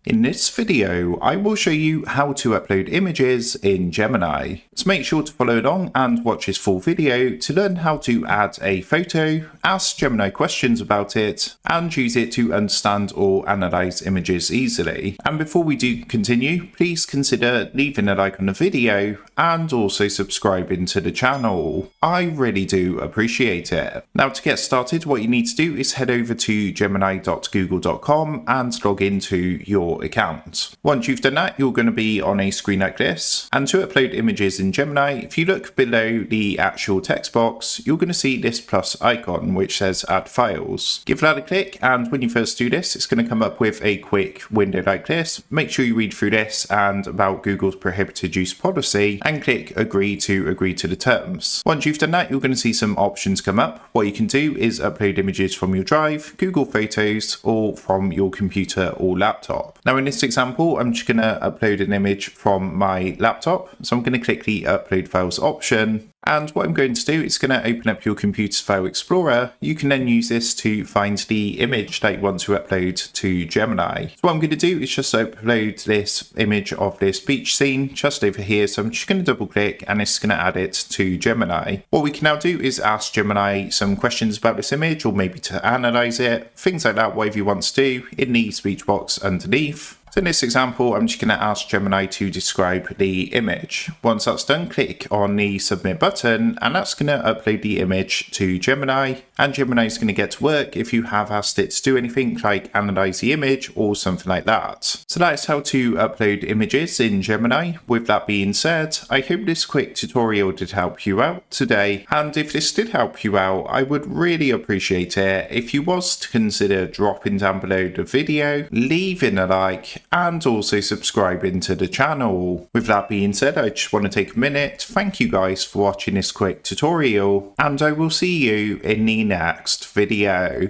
In this video, I will show you how to upload images in Gemini. So make sure to follow along and watch this full video to learn how to add a photo, ask Gemini questions about it, and use it to understand or analyze images easily. And before we do continue, please consider leaving a like on the video and also subscribing to the channel. I really do appreciate it. Now to get started, what you need to do is head over to gemini.google.com and log into your account. Once you've done that, you're going to be on a screen like this. And to upload images in Gemini, if you look below the actual text box, you're going to see this plus icon which says add files. Give that a click, and when you first do this, it's going to come up with a quick window like this. Make sure you read through this and about Google's prohibited use policy and click agree to the terms. Once you've done that, you're going to see some options come up. What you can do is upload images from your Drive, Google Photos, or from your computer or laptop. Now in this example, I'm just going to upload an image from my laptop. So I'm going to click the upload files option. And what I'm going to do is going to open up your computer's file explorer. You can then use this to find the image that you want to upload to Gemini. So what I'm going to do is just upload this image of this beach scene just over here. So I'm just going to double click and it's going to add it to Gemini. What we can now do is ask Gemini some questions about this image, or maybe to analyze it, things like that, whatever you want to do in the speech box underneath. So in this example, I'm just going to ask Gemini to describe the image. Once that's done, click on the submit button, and that's going to upload the image to Gemini. And Gemini is going to get to work if you have asked it to do anything like analyze the image or something like that. So that is how to upload images in Gemini. With that being said, I hope this quick tutorial did help you out today. And if this did help you out, I would really appreciate it if you was to consider dropping down below the video, leaving a like, and also subscribing to the channel. With that being said, I just want to take a minute. Thank you guys for watching this quick tutorial, and I will see you in the next video.